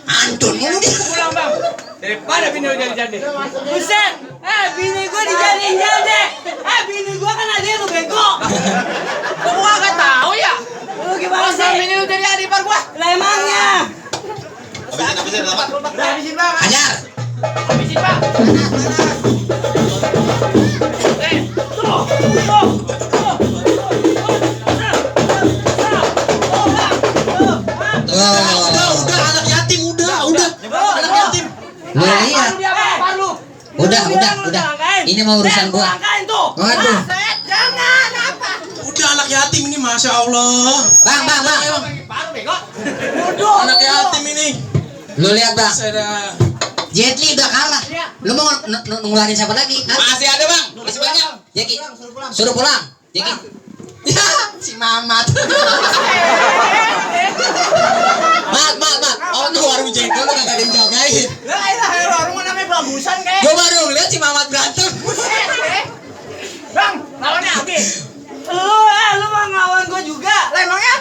Antun mulu dia. Pulang bang. Daripada bini lu jadi. Buset, bini gue dijadiin jadi. Bini gue kan ada yang bego. Gua kagak tahu ya. Lu gimana Masa sih? bini lu jadi adik par gua? Lah emangnya. Habisin, dapat. Habisin bang. Hajar. Habisin bang. Udah anak yatim udah. Anak yatim. Lu lihat. Udah. Ini mau urusan gua. Waduh. Jangan apa? Udah anak yatim ini, masya Allah. Bang. Paru bego. Anak yatim ini. Lu lihat, Bang. Saya Jet Li udah kalah. Lu mau ngeluarin siapa lagi? Hah? masih ada bang, masih banyak. Jeki. Suruh pulang. Jeki. Ya, si Mamat. Mat. Oh tuh warung jengkol lu kagak ada yang jagain. Lah warung namanya bagusan kayak. Gua baru ngeliat si Mamat berantem. Bang, lawannya Agi. Lu mau ngelawan gue juga? Lah emangnya?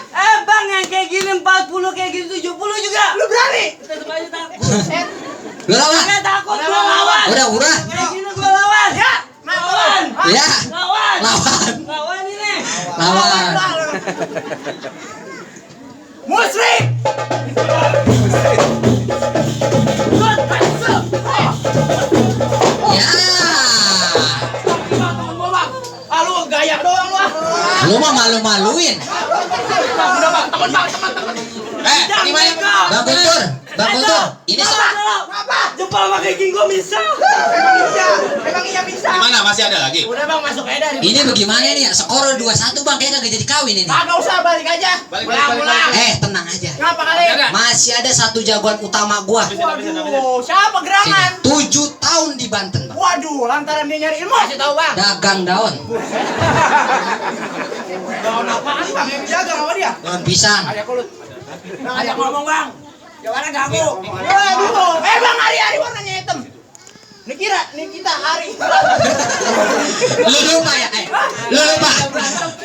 Bang yang kayak gini 40 kayak gini 70 juga. Lu berani? Tetep aja takut. Lu lawan. Gak takut gue lawan. Udah. Kayak gini gue lawan. Ya. Lawan. Ya. Lawan ini. Lawan. Musrik. Ya. Lu gaya doang lu. Lu mah malu-maluin. Udah bang, teman. Di mana? Bang Guntur. Ini Apa? Jempol pakai gigi gue bisa. Emang iya bisa. Di mana? Masih ada lagi? Udah bang, masuk aja dari. ini bagaimana nih? Skor 2-1 Bang, kayaknya kagak jadi kawin ini. Kagak usah balik aja. Pulang. Tenang aja. Ngapa kali? Masih ada satu jagoan utama gua. Waduh, siapa gerangan? 7 tahun di Banten, Bang. Waduh, lantaran dia nyari ilmu. Kasih tahu bang. Dagang daun. Daun apaan bang yang dijaga sama dia? Daun pisang. Ayah kulut. Ayah ngomong bang. Jawabannya ganggu. Waduh, bang hari-hari warnanya hitam. Nih kita hari. Lu lupa ya?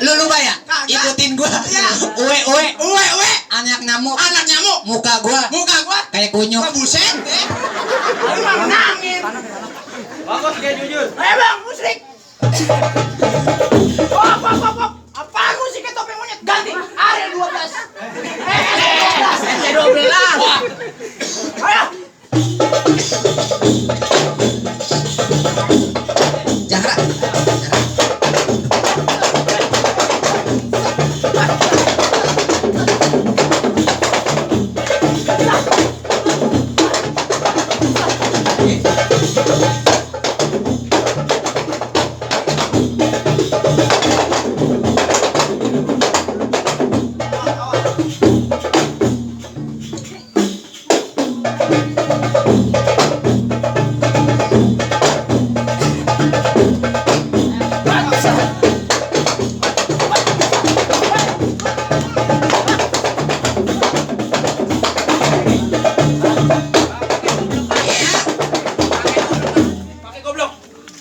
Lu lupa ya? Ikutin gua. Uwe. Anak nyamuk. Muka gua kayak kunyuk. Buset. Lu mah menangin. Bagus dia jujur. Bang, musrik. Apa? Apaan musik kayak topeng monyet? Ganti. Ariel 12. 12. Ayo. Jahra.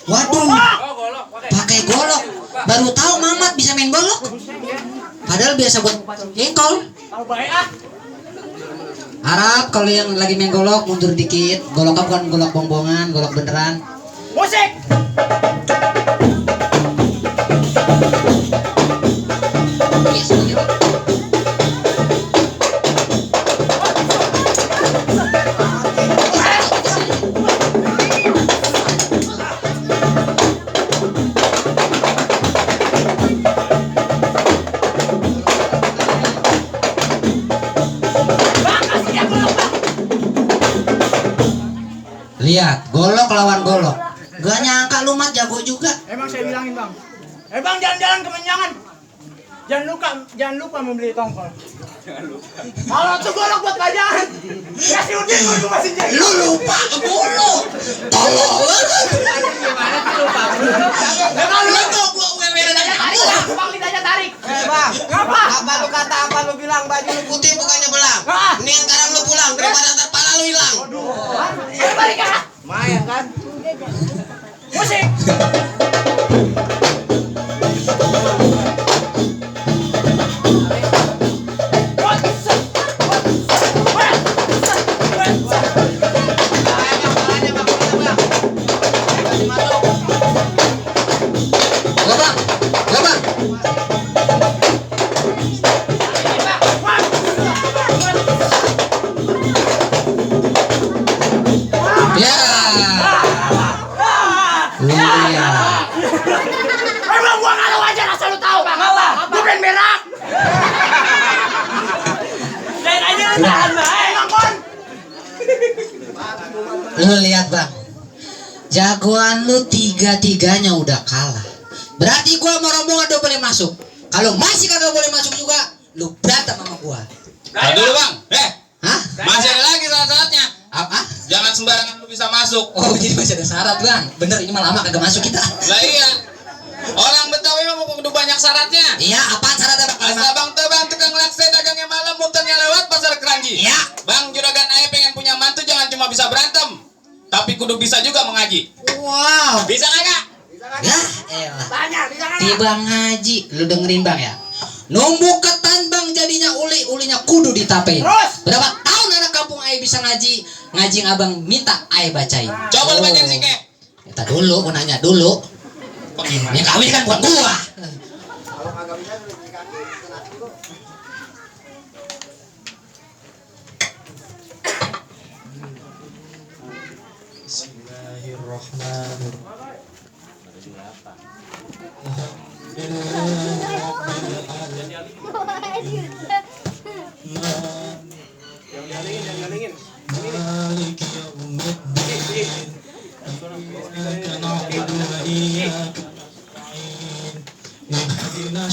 Waduh, pakai golok. Baru tahu Mamat bisa main golok. Padahal biasa buat jengkol. Tahu baik ah. Harap kalau yang lagi main golok mundur dikit. Goloknya bukan golok bongbongan, golok beneran. Musik. Yes, begitu. Lihat, golok lawan golok. Gak nyangka lu Mat jago juga. Emang saya bilangin bang. Bang jalan-jalan kemenjangan. Jangan lupa membeli tongkol. Kalau tuh golok buat pajangan. Kasih udin gua masih jago. Lu lupa mulu. Tolong. Gimana sih lupa? Kalau lu tuh gua weweran aja kamu. Bang lidahnya tarik. Bang, Ngapa? apa lu kata apa lu bilang baju lu Putih bukannya belang. Ah. Nih sekarang lu pulang daripada ntar pala lu hilang. Balik ah. lumayan kan? Musik. Lu lihat bang, jagoan lu tiga-tiganya udah kalah. Berarti gua sama rombongan udah boleh masuk. Kalau masih kagak boleh masuk juga, lu berantem sama gua. Nah dulu bang, Hah? masih ada lagi syarat-syaratnya. Apa? Jangan sembarangan lu bisa masuk. Oh jadi masih ada syarat bang. Bener ini mah lama kagak masuk kita. Lah iya. Orang Betawi mah kudu banyak syaratnya. Iya, apa syaratnya bang? Asal bang tebang tukang lakse dagangnya malam muternya lewat pasar Keranji. Iya. Bang juragan ayah pengen punya mantu jangan cuma bisa berantem, tapi kudu bisa juga mengaji. Wow. Bisa kagak? Ya, elah. Banyak di sana. Tiba ngaji, lu dengerin bang ya. Numbuk ketan bang jadinya ulinya kudu ditapein. Terus? Berapa tahun anak kampung ayah bisa ngaji yang abang minta ayah bacain. Coba lu bacain sih kek. Kita dulu, gua nanya dulu. Yang kawin kan bukan gua.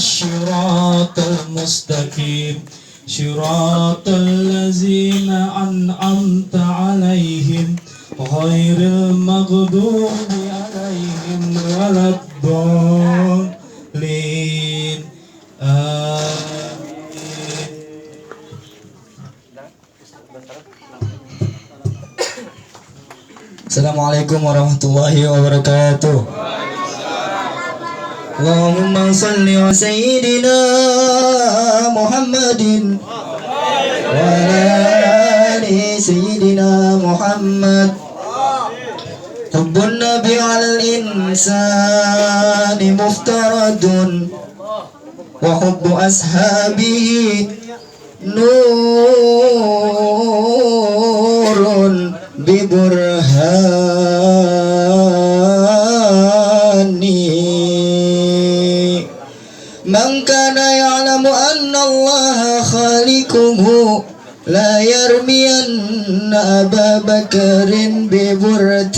الصراط المستقيم صراط الذين أنعمت عليهم غير المغضوب عليهم ولا الضالين آمين. Assalamualaikum warahmatullahi wabarakatuh. Allahumma salli ala sayyidina Muhammadin wa ala ali sayyidina Muhammad. Hubbun nabi ala al-insani muftaradun wa hubbu ashabihi nurun biburhani. Man kana ya'lamu anna Allah khalikuhu la yarmiyanna Aba Bakrin biburtani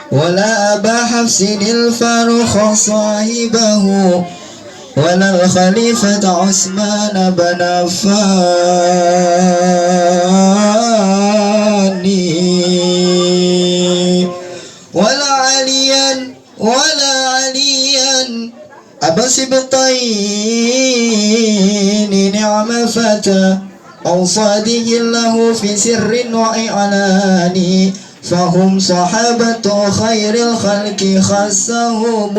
wala Aba Hafsin al-Farukh sahibahu wala al-Khalifata Utsman bin Affan wala aliyan Aba Sibtain ni'ma fata awsadihi lahu fi sirrin wa i'lani fahum sahabatu khairil khalqi khassahum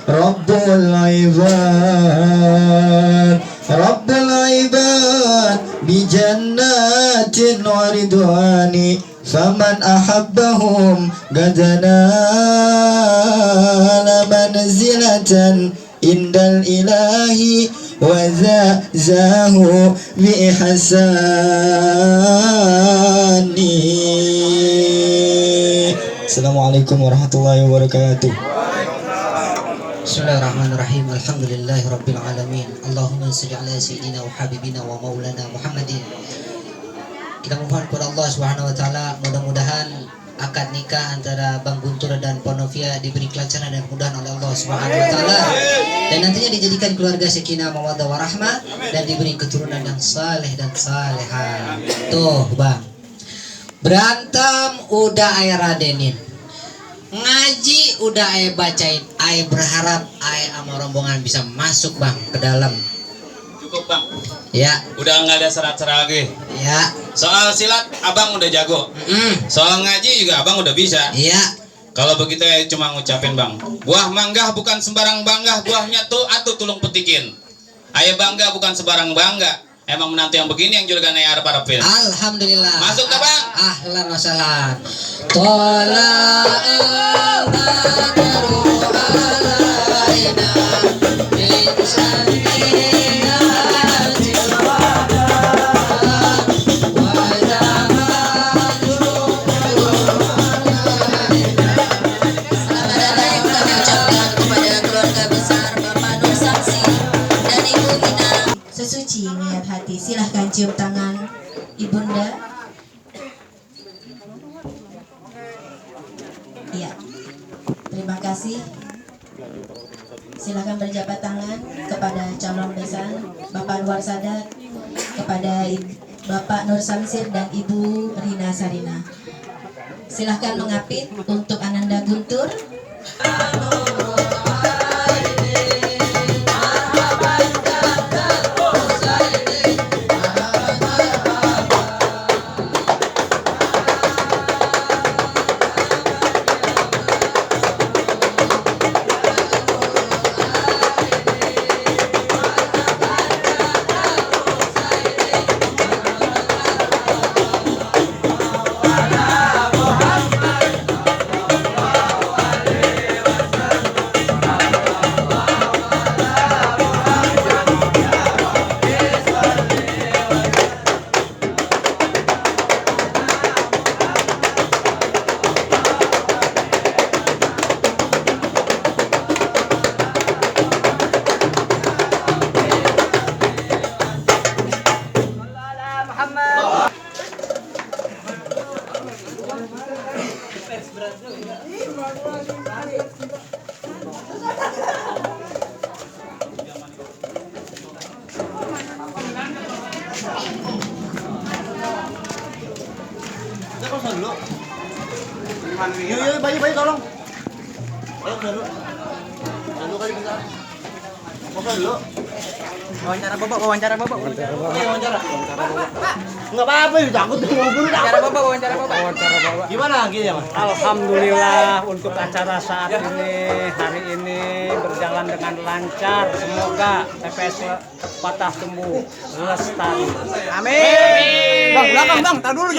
Rabbul ibad bijannatin wa ridwani faman ahabbahum gadana la manzilatan indal ilahi wa zahu bi ihsani. Assalamualaikum warahmatullahi wabarakatuh. Bismillahirrahmanirrahim. Alhamdulillahirabbil alamin. Allahumma shalli ala sayyidina wa habibina wa maulana Muhammadin. Kita mohon kepada Allah Subhanahu wa taala mudah-mudahan akad nikah antara Bang Guntur dan Ponovia diberi kelancaran dan kemudahan oleh Allah Subhanahu wa taala dan nantinya dijadikan keluarga sakinah mawaddah warahmah dan diberi keturunan yang saleh dan salehah. Tuh, Bang. Berantem udah aya radenin. Ngaji udah aya bacain. Aya berharap aya sama rombongan bisa masuk, Bang, ke dalam. Cukup bang. Ya. Udah nggak ada syarat-syarat lagi. Ya. Soal silat abang udah jago. Soal ngaji juga abang udah bisa. Iya. Kalau begitu ya cuma ngucapin bang. Buah mangga bukan sembarang bangga. Buahnya tuh atuh tulung petikin. Ayah bangga bukan sembarang bangga. Emang menantu yang begini yang juragan ayah harap-harapin. Alhamdulillah. Masuk dah bang. Ahlan wa sahlan. Tola al-badru alaina min sanina jilwada wa zamanu. Selamat datang kami ucapkan kepada keluarga besar Bapak Nur Saksi dan Ibu Mina. Sesuci niat hati, silahkan cium tangan ibunda. silakan berjabat tangan kepada calon besan Bapak Anwar Sadat, kepada Bapak Nur Samsir dan Ibu Rina Sarina. Silahkan mengapit untuk Ananda Guntur. Yuk, bayi tolong. Ayo dulu. Dulu kali bentar. Foto dulu. Wawancara bapak. Wawancara. Enggak apa-apa, takut ngobrol. Wawancara bapak. Gimana gitu ya, Mas? Alhamdulillah untuk acara saat ini, hari ini berjalan dengan lancar. Semoga TPS Patah Tumbuh lestari. Amin. Bang, belakang bang, tar dulu jangan